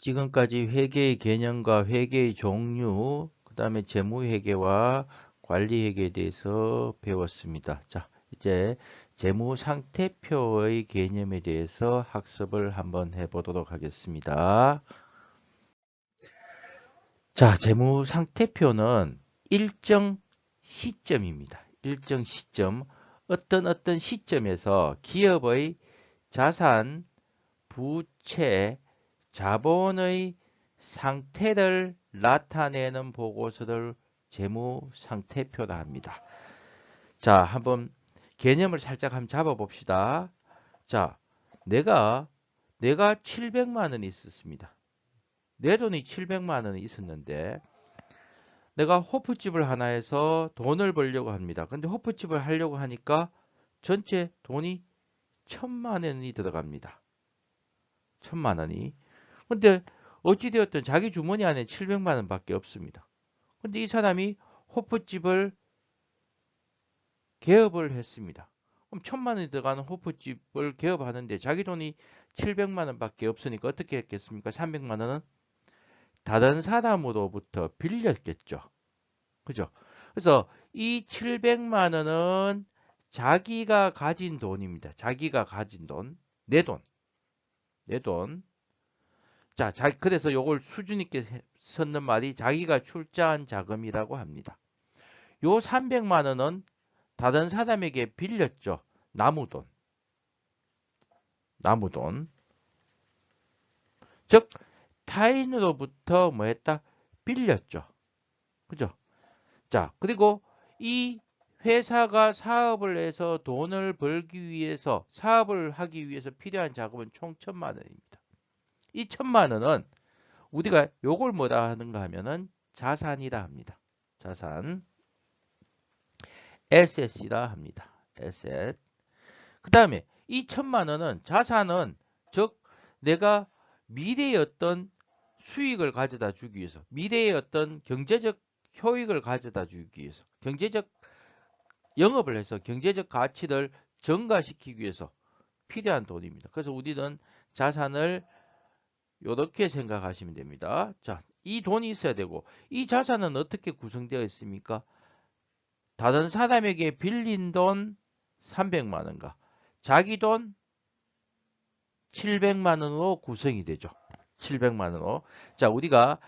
지금까지 회계의 개념과 회계의 종류, 그 다음에 재무회계와 관리회계에 대해서 배웠습니다. 자, 이제 재무상태표의 개념에 대해서 학습을 한번 해보도록 하겠습니다. 자, 재무상태표는 일정 시점입니다. 일정 시점, 어떤 시점에서 기업의 자산, 부채, 자본의 상태를 나타내는 보고서를 재무상태표라 합니다. 자, 한번 개념을 살짝 한번 잡아봅시다. 자, 내가 700만 원이 있었습니다. 내 돈이 700만 원이 있었는데 내가 호프집을 하나 해서 돈을 벌려고 합니다. 근데 호프집을 하려고 하니까 전체 돈이 1000만 원이 들어갑니다. 1000만 원이. 근데 어찌되었든 자기 주머니 안에 700만 원밖에 없습니다. 근데 이 사람이 호프집을 개업을 했습니다. 그럼 1000만 원이 들어가는 호프집을 개업하는데 자기 돈이 700만 원밖에 없으니까 어떻게 했겠습니까? 300만 원은 다른 사람으로부터 빌렸겠죠. 그죠? 그래서 이 700만 원은 자기가 가진 돈입니다. 자기가 가진 돈, 내 돈, 내 돈. 자, 그래서 요걸 수준 있게 썼는 말이 자기가 출자한 자금이라고 합니다. 요 300만 원은 다른 사람에게 빌렸죠. 나무돈. 나무돈. 즉 타인으로부터 뭐 했다? 빌렸죠. 그죠? 자, 그리고 이 회사가 사업을 해서 돈을 벌기 위해서 사업을 하기 위해서 필요한 자금은 총 1000만 원입니다. 이 1000만 원은 우리가 요걸 뭐라 하는가 하면은 자산이라 합니다. 자산. 에셋이라 합니다. 에셋. 그 다음에 이 1000만 원은 자산은 즉 내가 미래의 어떤 수익을 가져다 주기 위해서 미래의 어떤 경제적 효익을 가져다 주기 위해서 경제적 영업을 해서 경제적 가치를 증가시키기 위해서 필요한 돈입니다. 그래서 우리는 자산을 이렇게 생각하시면 됩니다. 자, 이 돈이 있어야 되고 이 자산은 어떻게 구성되어 있습니까? 다른 사람에게 빌린 돈 300만 원과 자기 돈 700만 원으로 구성이 되죠. 700만 원으로. 자, 우리가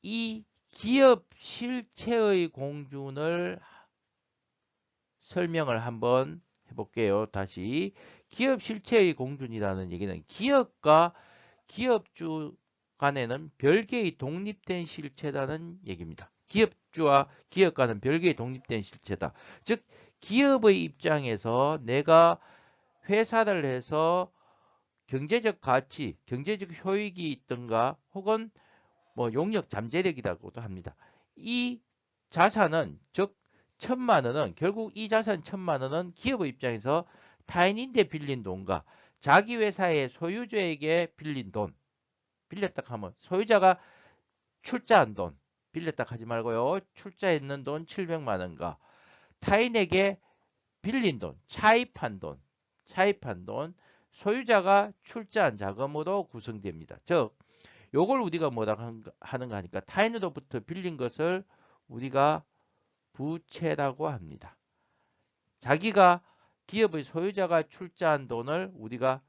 이 기업 실체의 공준을 설명을 한번 해볼게요. 다시 기업 실체의 공준이라는 얘기는 기업과 기업주 간에는 별개의 독립된 실체라는 얘기입니다. 기업주와 기업과는 별개의 독립된 실체다. 즉 기업의 입장에서 내가 회사를 해서 경제적 가치, 경제적 효익이 있던가 혹은 뭐 용역 잠재력이라고도 합니다. 이 자산은 즉 1000만 원은 결국 이 자산 1000만 원은 기업의 입장에서 타인인데 빌린 돈과 자기 회사의 소유주에게 빌린 돈, 빌렸다 하면 소유자가 출자한 돈, 빌렸다 하지 말고요. 출자했는 돈 700만 원과 타인에게 빌린 돈, 차입한 돈, 소유자가 출자한 자금으로 구성됩니다. 즉 요걸 우리가 뭐라 하는가 하니까 타인으로부터 빌린 것을 우리가 부채라고 합니다. 자기가 기업의 소유자가 출자한 돈을 우리가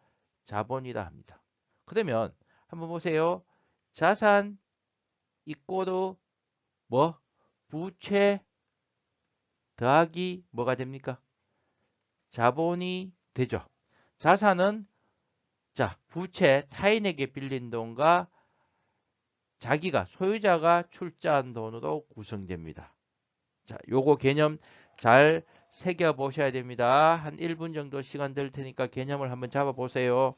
자본이라 합니다. 그러면 한번 보세요. 자산 이꼬르 뭐 부채 더하기 뭐가 됩니까? 자본이 되죠. 자산은 자 부채 타인에게 빌린 돈과 자기가 소유자가 출자한 돈으로 구성됩니다. 자, 요거 개념 잘 새겨 보셔야 됩니다. 한 1분 정도 시간 될 테니까 개념을 한번 잡아 보세요.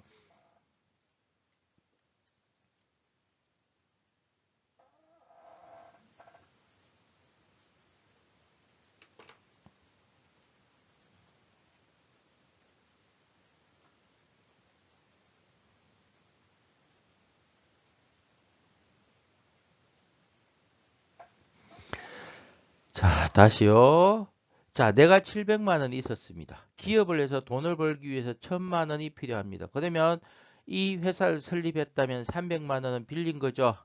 자, 다시요. 자, 내가 700만 원이 있었습니다. 기업을 해서 돈을 벌기 위해서 1000만 원이 필요합니다. 그러면 이 회사를 설립했다면 300만 원은 빌린 거죠.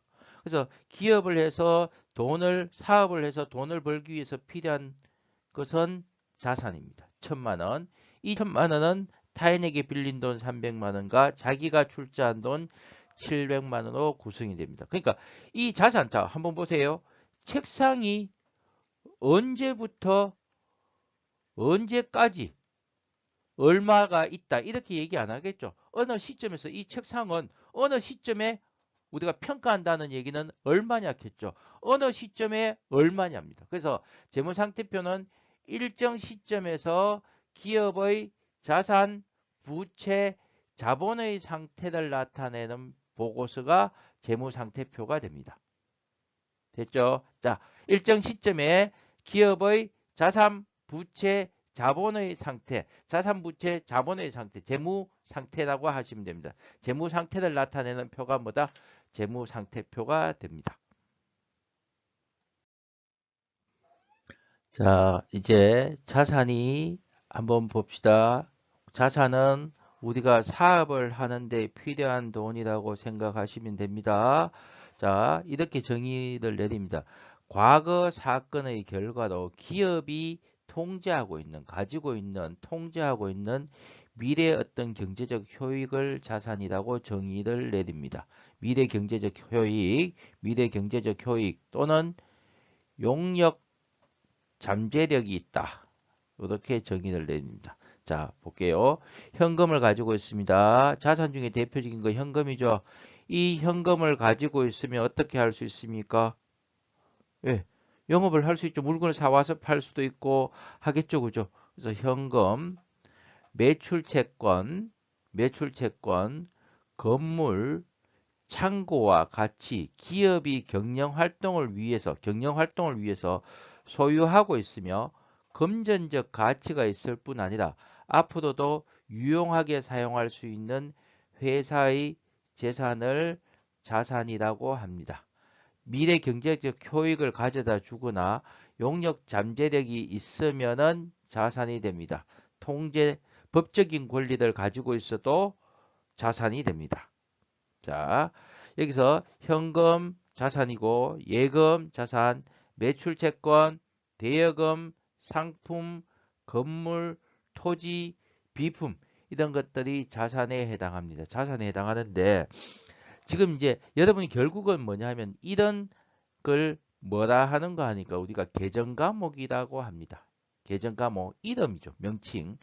그래서 기업을 해서 사업을 해서 돈을 벌기 위해서 필요한 것은 자산입니다. 1000만 원. 이 1000만 원은 타인에게 빌린 돈 300만 원과 자기가 출자한 돈 700만 원으로 구성이 됩니다. 그러니까 이 자산, 자, 한번 보세요. 책상이 언제부터 언제까지 얼마가 있다. 이렇게 얘기 안 하겠죠. 어느 시점에서 이 책상은 어느 시점에 우리가 평가한다는 얘기는 얼마냐겠죠. 어느 시점에 얼마냐입니다. 그래서 재무상태표는 일정 시점에서 기업의 자산, 부채, 자본의 상태를 나타내는 보고서가 재무상태표가 됩니다. 됐죠? 자, 일정 시점에 기업의 자산, 부채, 자본의 상태, 자산, 부채, 자본의 상태, 재무 상태라고 하시면 됩니다. 재무 상태를 나타내는 표가 뭐다? 재무 상태표가 됩니다. 자, 이제 자산이 한번 봅시다. 자산은 우리가 사업을 하는데 필요한 돈이라고 생각하시면 됩니다. 자, 이렇게 정의를 내립니다. 과거 사건의 결과로 기업이 가지고 있는, 통제하고 있는 미래 어떤 경제적 효익을 자산이라고 정의를 내립니다. 미래 경제적 효익 또는 용역 잠재력이 있다. 이렇게 정의를 내립니다. 자, 볼게요. 현금을 가지고 있습니다. 자산 중에 대표적인 거 현금이죠. 이 현금을 가지고 있으면 어떻게 할 수 있습니까? 예, 영업을 할 수 있죠. 물건을 사와서 팔 수도 있고 하겠죠. 그죠? 그래서 현금, 매출채권, 건물, 창고와 같이 기업이 경영 활동을 위해서 소유하고 있으며 금전적 가치가 있을 뿐 아니라 앞으로도 유용하게 사용할 수 있는 회사의 재산을 자산이라고 합니다. 미래 경제적 효익을 가져다 주거나 용역 잠재력이 있으면은 자산이 됩니다. 법적인 권리를 가지고 있어도 자산이 됩니다. 자, 여기서 현금 자산이고 예금 자산, 매출채권, 대여금, 상품, 건물, 토지, 비품 이런 것들이 자산에 해당합니다. 자산에 해당하는데 지금 이제 여러분이 결국은 뭐냐 하면 이런 걸 뭐라 하는 거 하니까 우리가 계정 과목이라고 합니다. 계정 과목 이름이죠. 명칭.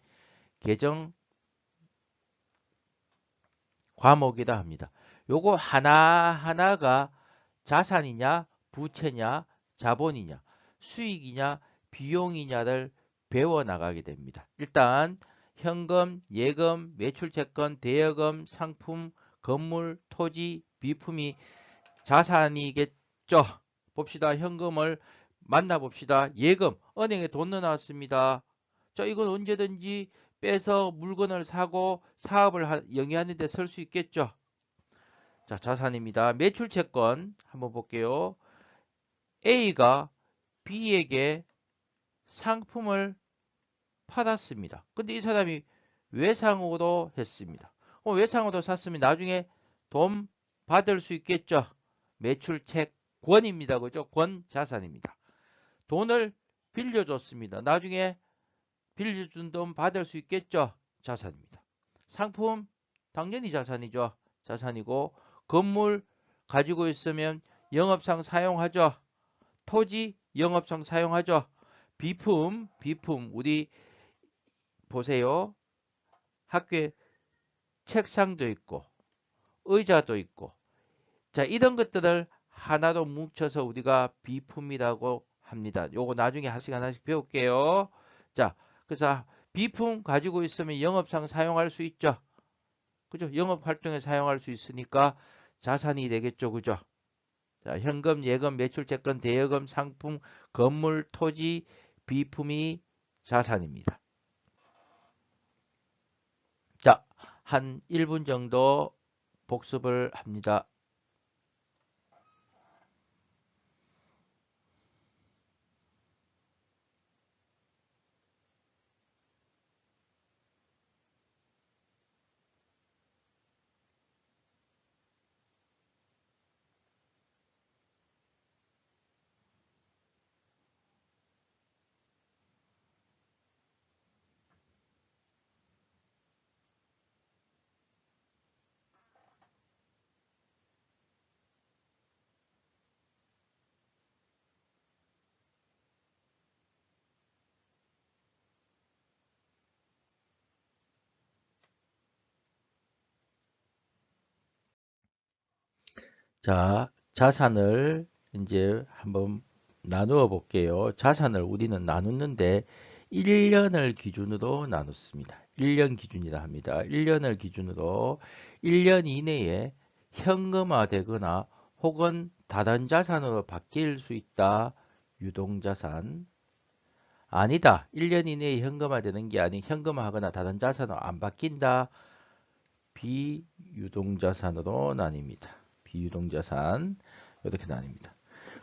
계정 과목이라 합니다. 요거 하나하나가 자산이냐, 부채냐, 자본이냐, 수익이냐, 비용이냐를 배워나가게 됩니다. 일단 현금, 예금, 매출채권, 대여금, 상품, 건물, 토지, 비품이 자산이겠죠. 봅시다. 현금을 만나봅시다. 예금, 은행에 돈 넣어놨습니다. 자, 이건 언제든지 빼서 물건을 사고 사업을 영위하는 데 쓸 수 있겠죠. 자, 자산입니다. 매출채권 한번 볼게요. A가 B에게 상품을 팔았습니다. 근데 이 사람이 외상으로 했습니다. 외상으로 샀으면 나중에 돈 받을 수 있겠죠. 매출채권입니다. 그죠? 권 자산입니다. 돈을 빌려줬습니다. 나중에 빌려준 돈 받을 수 있겠죠. 자산입니다. 상품 당연히 자산이죠. 자산이고 건물 가지고 있으면 영업상 사용하죠. 토지 영업상 사용하죠. 비품 우리 보세요. 학교에 책상도 있고 의자도 있고 자 이런 것들을 하나로 뭉쳐서 우리가 비품이라고 합니다. 요거 나중에 하나씩 배울게요. 자 그래서 비품 가지고 있으면 영업상 사용할 수 있죠. 그죠? 영업 활동에 사용할 수 있으니까 자산이 되겠죠. 그죠? 자, 현금, 예금, 매출채권, 대여금, 상품, 건물, 토지, 비품이 자산입니다. 자, 한 1분 정도 복습을 합니다. 자, 자산을 이제 한번 나누어 볼게요. 자산을 우리는 나누는데 1년을 기준으로 나눴습니다. 1년 기준이라 합니다. 1년을 기준으로 1년 이내에 현금화되거나 혹은 다단자산으로 바뀔 수 있다. 유동자산. 아니다. 1년 이내에 현금화되는 게 아닌 현금화하거나 다단자산으로 안 바뀐다. 비유동자산으로 나뉩니다. 비유동자산 이렇게 나뉩니다.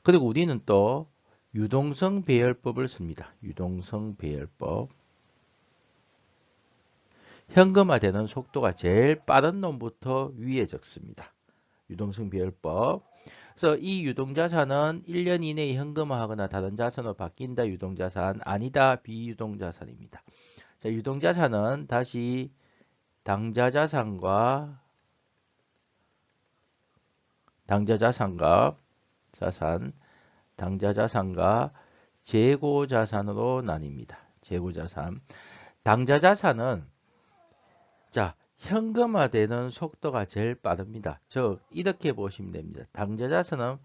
그리고 우리는 또 유동성 배열법을 씁니다. 유동성 배열법. 현금화되는 속도가 제일 빠른 놈부터 위에 적습니다. 유동성 배열법. 그래서 이 유동자산은 1년 이내에 현금화하거나 다른 자산으로 바뀐다. 유동자산. 아니다. 비유동자산입니다. 자, 유동자산은 다시 당자자산과 당자자산과 재고자산으로 나뉩니다. 재고자산. 당자자산은 자, 현금화되는 속도가 제일 빠릅니다. 이렇게 보시면 됩니다. 당자자산은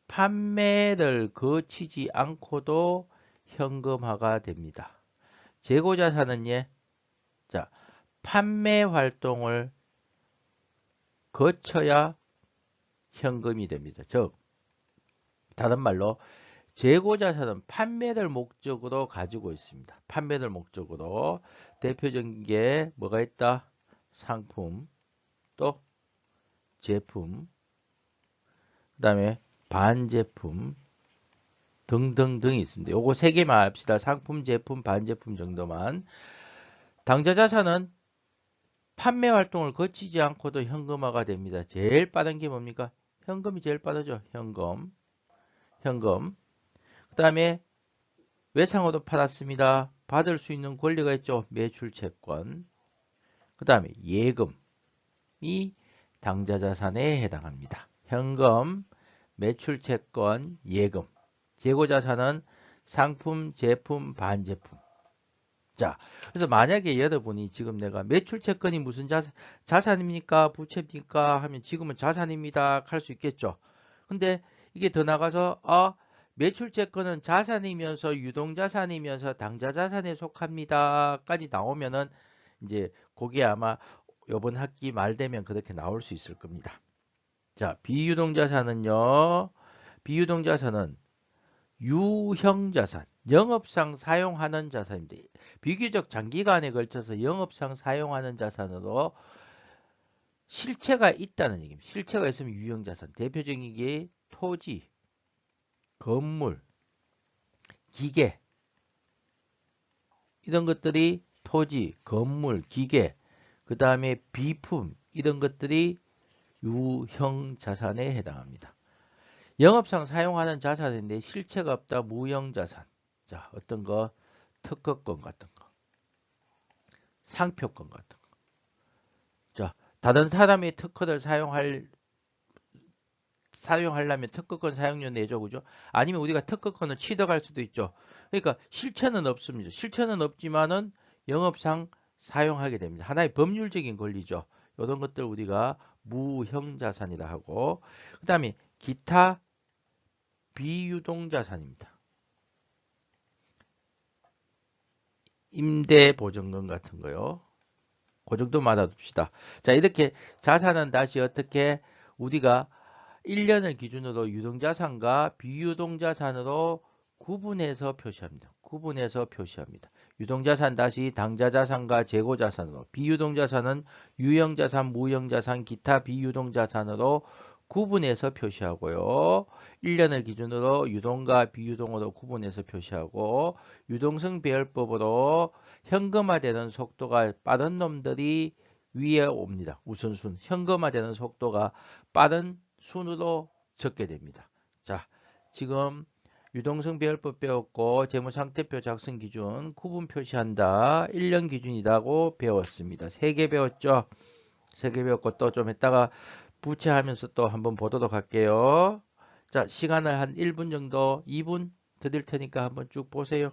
판매를 거치지 않고도 현금화가 됩니다. 재고자산은 자, 판매 활동을 거쳐야 현금이 됩니다. 다른 말로 재고자산은 판매를 목적으로 가지고 있습니다. 판매를 목적으로. 대표적인 게 뭐가 있다? 상품, 또 제품, 그 다음에 반제품 등등등이 있습니다. 요거 세 개만 합시다. 상품, 제품, 반제품 정도만. 당좌자산은 판매 활동을 거치지 않고도 현금화가 됩니다. 제일 빠른 게 뭡니까? 현금이 제일 빠르죠. 현금. 그 다음에 외상으로 팔았습니다. 받을 수 있는 권리가 있죠. 매출채권. 그 다음에 예금이 당좌자산에 해당합니다. 현금, 매출채권, 예금. 재고자산은 상품, 제품, 반제품. 자, 그래서 만약에 여러분이 지금 내가 매출채권이 무슨 자산입니까? 부채입니까? 하면 지금은 자산입니다. 할 수 있겠죠. 근데 이게 더 나가서 매출채권은 자산이면서 유동자산이면서 당좌자산에 속합니다. 까지 나오면은 이제 그게 아마 이번 학기 말 되면 그렇게 나올 수 있을 겁니다. 자, 비유동자산은 유형자산, 영업상 사용하는 자산입니다. 비교적 장기간에 걸쳐서 영업상 사용하는 자산으로 실체가 있다는 얘기입니다. 실체가 있으면 유형자산. 대표적인 게 토지, 건물, 기계 이런 것들이 토지, 건물, 기계 그 다음에 비품 이런 것들이 유형자산에 해당합니다. 영업상 사용하는 자산인데 실체가 없다. 무형자산. 자, 어떤 거? 특허권 같은 거. 상표권 같은 거. 자, 다른 사람의 특허를 사용하려면 특허권 사용료 내죠. 그죠? 아니면 우리가 특허권을 취득할 수도 있죠. 그러니까 실체는 없습니다. 실체는 없지만은 영업상 사용하게 됩니다. 하나의 법률적인 권리죠. 이런 것들 우리가 무형자산이라 하고 그 다음에 기타 비유동자산입니다. 임대보증금 같은 거요. 그 정도 맞아둡시다. 자, 이렇게 자산은 다시 어떻게 우리가 1년을 기준으로 유동자산과 비유동자산으로 구분해서 표시합니다. 유동자산 다시 당좌자산과 재고자산으로, 비유동자산은 유형자산, 무형자산, 기타 비유동자산으로 구분해서 표시하고요. 1년을 기준으로 유동과 비유동으로 구분해서 표시하고 유동성 배열법으로 현금화되는 속도가 빠른 놈들이 위에 옵니다. 우선순. 현금화되는 속도가 빠른 순으로 적게 됩니다. 자, 지금 유동성 배열법 배웠고 재무상태표 작성 기준 구분 표시한다. 1년 기준이라고 배웠습니다. 3개 배웠죠? 3개 배웠고 또 좀 했다가 부채하면서 또 한번 보도록 할게요. 자, 시간을 한 1분 정도, 2분 드릴 테니까 한번 쭉 보세요.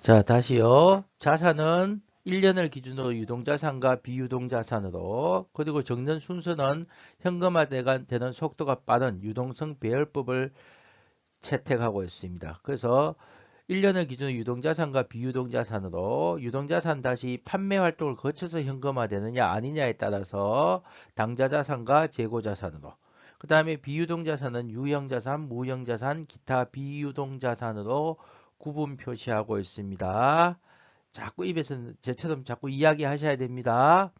자, 다시요. 자산은 1년을 기준으로 유동자산과 비유동자산으로, 그리고 적는 순서는 현금화되는 속도가 빠른 유동성 배열법을 채택하고 있습니다. 그래서 1년을 기준으로 유동자산과 비유동자산으로, 유동자산 다시 판매 활동을 거쳐서 현금화되느냐 아니냐에 따라서 당좌자산과 재고자산으로, 그 다음에 비유동자산은 유형자산, 무형자산, 기타 비유동자산으로 구분 표시하고 있습니다. 자꾸 입에서 저처럼 자꾸 이야기 하셔야 됩니다.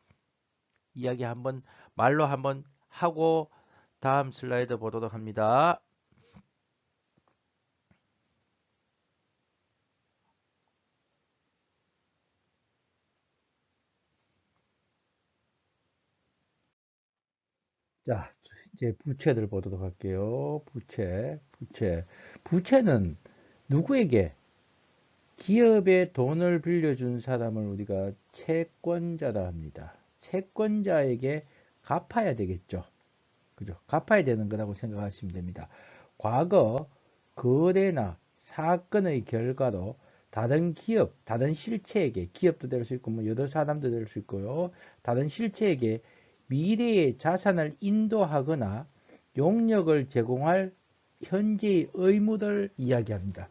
이야기 한번 말로 한번 하고 다음 슬라이드 보도록 합니다. 자, 이제 부채들 보도록 할게요. 부채는 누구에게? 기업에 돈을 빌려준 사람을 우리가 채권자라 합니다. 채권자에게 갚아야 되겠죠. 그죠? 갚아야 되는 거라고 생각하시면 됩니다. 과거 거래나 사건의 결과로 다른 기업, 다른 실체에게, 기업도 될 수 있고 뭐 여러 사람도 될 수 있고요. 다른 실체에게 미래의 자산을 인도하거나 용역을 제공할 현재의 의무를 이야기합니다.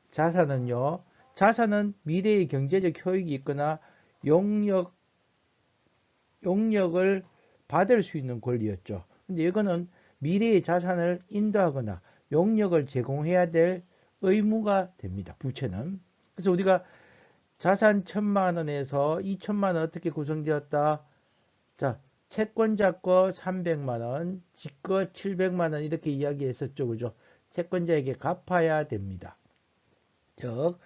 자산은요, 자산은 미래의 경제적 효익이 있거나 용역을 받을 수 있는 권리였죠. 근데 이거는 미래의 자산을 인도하거나 용역을 제공해야 될 의무가 됩니다. 부채는. 그래서 우리가 자산 1,000만 원에서 2,000만 원 어떻게 구성되었다? 자, 채권자 거 300만 원, 지거 700만 원 이렇게 이야기했었죠. 그죠? 채권자에게 갚아야 됩니다. 즉,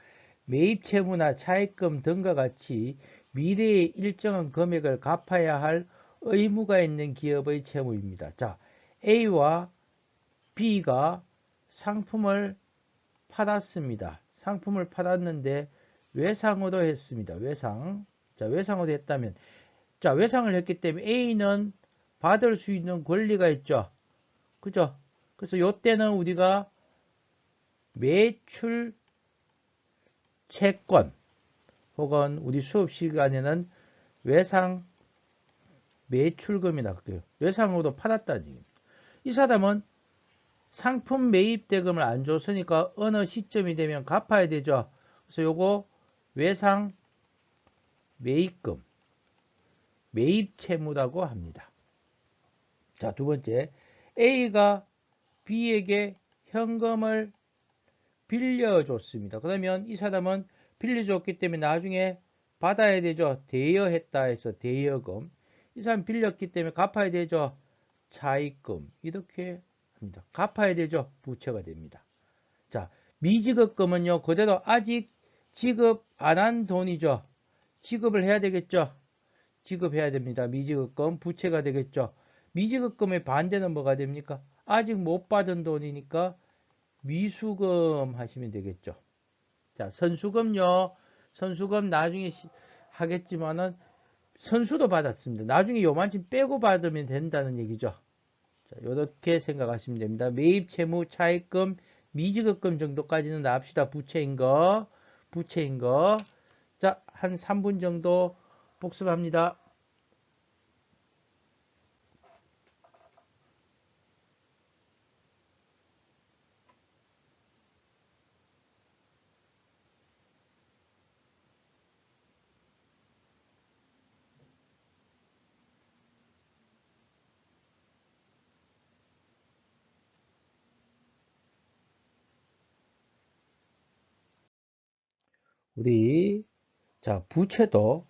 매입 채무나 차입금 등과 같이 미래에 일정한 금액을 갚아야 할 의무가 있는 기업의 채무입니다. 자, A와 B가 상품을 팔았습니다. 상품을 팔았는데 외상으로 했습니다. 외상. 자, 외상으로 했다면, 자, 외상을 했기 때문에 A는 받을 수 있는 권리가 있죠. 그죠? 그래서 이때는 우리가 매출 채권 혹은 우리 수업 시간에는 외상 매출금이라 그래요. 외상으로 팔았다니. 이 사람은 상품 매입 대금을 안 줬으니까 어느 시점이 되면 갚아야 되죠. 그래서 요거 외상 매입금, 매입 채무라고 합니다. 자, 두 번째, A가 B에게 현금을 빌려줬습니다. 그러면 이 사람은 빌려줬기 때문에 나중에 받아야 되죠. 대여했다 해서 대여금. 이 사람 빌렸기 때문에 갚아야 되죠. 차입금. 이렇게 합니다. 갚아야 되죠. 부채가 됩니다. 자, 미지급금은요. 그대로 아직 지급 안 한 돈이죠. 지급을 해야 되겠죠. 지급해야 됩니다. 미지급금 부채가 되겠죠. 미지급금의 반대는 뭐가 됩니까? 아직 못 받은 돈이니까 미수금 하시면 되겠죠. 자, 선수금요. 선수금 나중에 하겠지만은 선수도 받았습니다. 나중에 요만큼 빼고 받으면 된다는 얘기죠. 자, 이렇게 생각하시면 됩니다. 매입 채무 차입금 미지급금 정도까지는 납시다. 부채인 거. 부채인 거. 자, 한 3분 정도 복습합니다. 우리 자, 부채도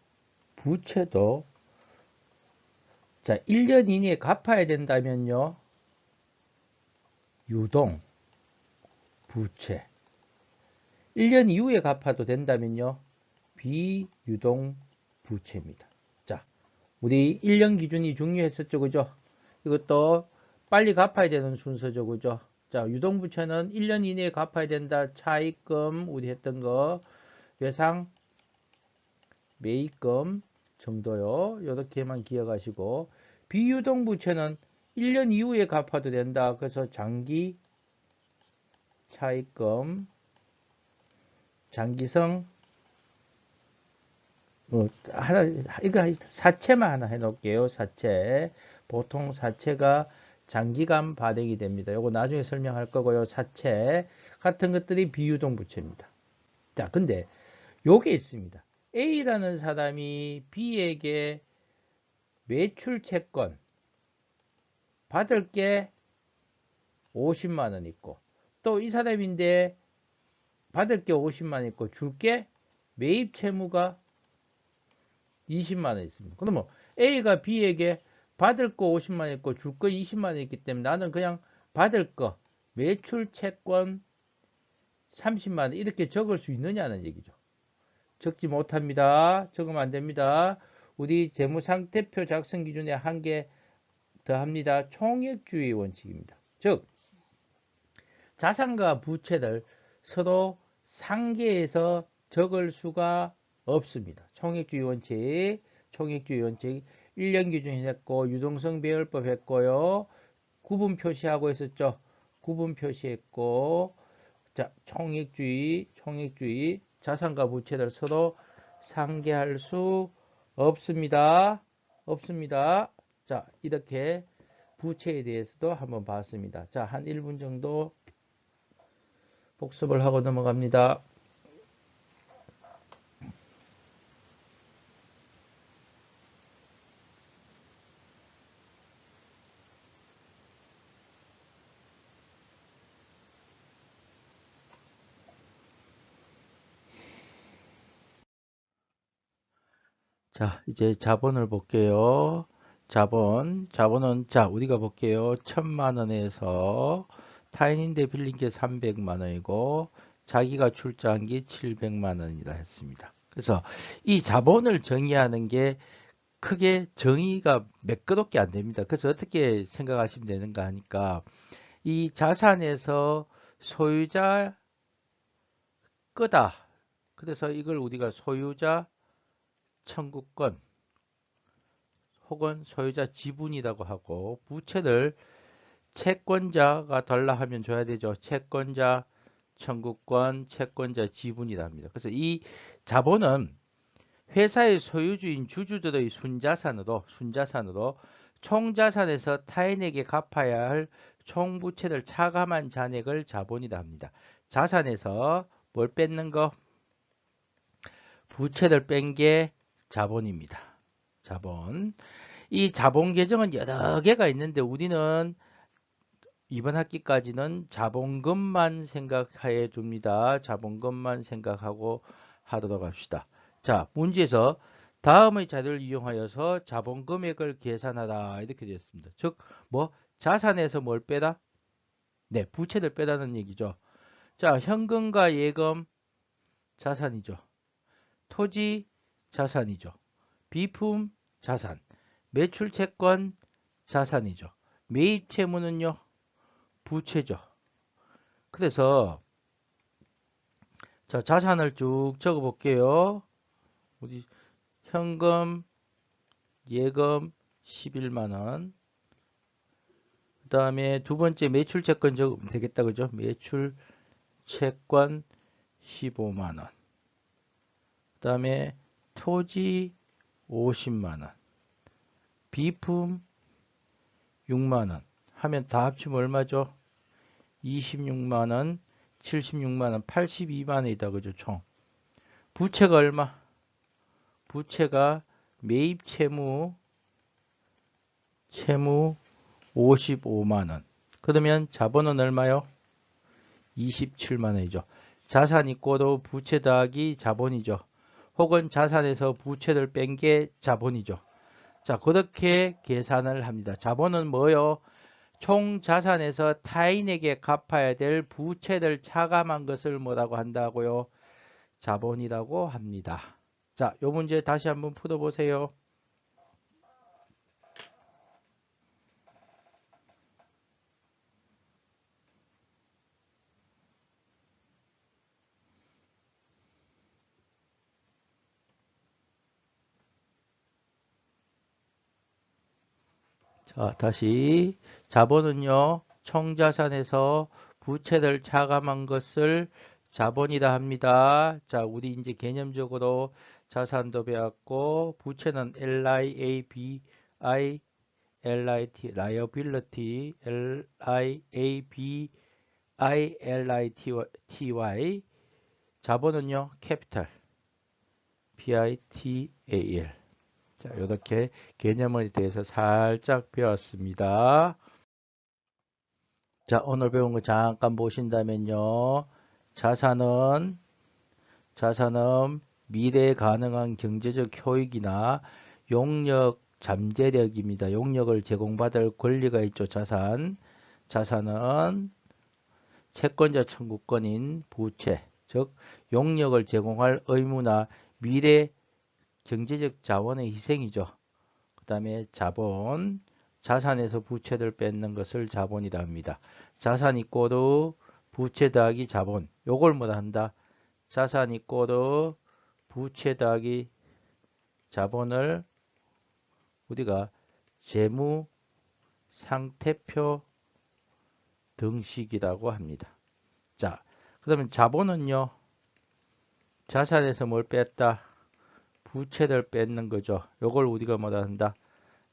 자, 1년 이내에 갚아야 된다면요. 유동 부채. 1년 이후에 갚아도 된다면요. 비유동 부채입니다. 자, 우리 1년 기준이 중요했었죠. 그죠? 이것도 빨리 갚아야 되는 순서죠. 그죠? 자, 유동부채는 1년 이내에 갚아야 된다. 차입금, 우리 했던 거, 외상, 매입금 정도요. 이렇게만 기억하시고, 비유동부채는 1년 이후에 갚아도 된다. 그래서 장기 차입금, 장기성 하나, 이거 사채만 하나 해놓을게요. 사채. 보통 사채가 장기간 발행이 됩니다. 요거 나중에 설명할 거고요. 사채 같은 것들이 비유동 부채입니다. 자, 근데 요게 있습니다. A라는 사람이 B에게 매출 채권 받을 게 50만 원 있고, 또 이 사람인데 받을 게 50만 원 있고 줄 게 매입 채무가 20만 원 있습니다. 그러면 A가 B에게 받을 거 50만 원 있고 줄 거 20만 원 있기 때문에 나는 그냥 받을 거 매출 채권 30만 원 이렇게 적을 수 있느냐는 얘기죠. 적지 못합니다. 적으면 안 됩니다. 우리 재무상태표 작성 기준에 한 개 더합니다. 총액주의 원칙입니다. 즉 자산과 부채를 서로 상계해서 적을 수가 없습니다. 총액주의 원칙, 1년 기준 했고 유동성 배열법 했고요. 구분 표시하고 있었죠. 구분 표시했고, 자, 총액주의 자산과 부채를 서로 상계할 수 없습니다. 자, 이렇게 부채에 대해서도 한번 봤습니다. 자, 한 1분 정도 복습을 하고 넘어갑니다. 자, 이제 자본을 볼게요. 자본은, 자, 우리가 볼게요. 1000만 원에서 타인인데 빌린 게 300만 원이고, 자기가 출자한 게 700만 원이라 했습니다. 그래서 이 자본을 정의하는 게 크게 정의가 매끄럽게 안 됩니다. 그래서 어떻게 생각하시면 되는가 하니까, 이 자산에서 소유자 끄다. 그래서 이걸 우리가 소유자 청구권 혹은 소유자 지분이라고 하고, 부채를 채권자가 달라 하면 줘야 되죠. 채권자 청구권, 채권자 지분이라 합니다. 그래서 이 자본은 회사의 소유주인 주주들의 순자산으로 총자산에서 타인에게 갚아야 할 총부채를 차감한 잔액을 자본이라 합니다. 자산에서 뭘 뺏는 거? 부채를 뺀 게 자본입니다. 자본. 이 자본 계정은 여러 개가 있는데 우리는 이번 학기까지는 자본금만 생각해 줍니다. 자본금만 생각하고 하도록 합시다. 자, 문제에서 다음의 자료를 이용하여서 자본 금액을 계산하라 이렇게 되었습니다. 즉, 뭐 자산에서 뭘 빼다? 네, 부채를 빼다는 얘기죠. 자, 현금과 예금 자산이죠. 토지 자산이죠. 비품 자산, 매출 채권 자산이죠. 매입 채무는요, 부채죠. 그래서 자, 자산을 쭉 적어 볼게요. 우리 현금, 예금 11만 원. 그다음에 두 번째 매출 채권 적으면 되겠다. 그죠? 매출 채권 15만 원. 그다음에 토지 50만 원. 비품 6만 원. 하면 다 합치면 얼마죠? 26만 원, 76만 원, 82만 원이다. 그죠? 총. 부채가 얼마? 부채가 매입 채무 55만 원. 그러면 자본은 얼마요? 27만 원이죠. 자산 있고도 부채 더하기 자본이죠. 혹은 자산에서 부채를 뺀 게 자본이죠. 자, 그렇게 계산을 합니다. 자본은 뭐요? 총 자산에서 타인에게 갚아야 될 부채를 차감한 것을 뭐라고 한다고요? 자본이라고 합니다. 자, 요 문제 다시 한번 풀어보세요. 자, 다시 자본은요, 총자산에서 부채를 차감한 것을 자본이다 합니다. 자, 우리 이제 개념적으로 자산도 배웠고, 부채는 LIABI, LIT, liability, LIABILITY, 자본은요, capital, PITAL. 자, 이렇게 개념에 대해서 살짝 배웠습니다. 자, 오늘 배운 거 잠깐 보신다면요. 자산은 미래 가능한 경제적 효익이나 용역 잠재력입니다. 용역을 제공받을 권리가 있죠. 자산은 채권자 청구권인 부채, 즉 용역을 제공할 의무나 미래 경제적 자원의 희생이죠. 그 다음에 자산에서 부채를 뺏는 것을 자본이라 합니다. 자산 이꼬르 부채 더하기 자본. 요걸 뭐라 한다? 자산 이꼬르 부채 더하기 자본을 우리가 재무 상태표 등식이라고 합니다. 자, 그러면 자본은요. 자산에서 뭘 뺐다? 부채를 뺏는 거죠. 요걸 우리가 뭐라 한다?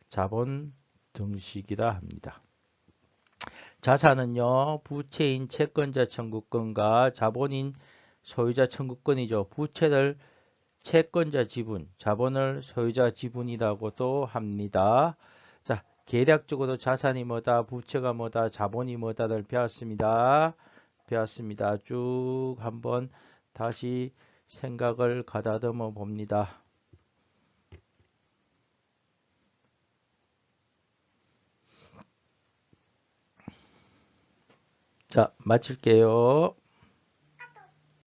자본 등식이라 합니다. 자산은요, 부채인 채권자 청구권과 자본인 소유자 청구권이죠. 부채를 채권자 지분, 자본을 소유자 지분이라고도 합니다. 자, 계략적으로 자산이 뭐다, 부채가 뭐다, 자본이 뭐다를 배웠습니다. 쭉 한번 다시 생각을 가다듬어 봅니다. 자, 마칠게요.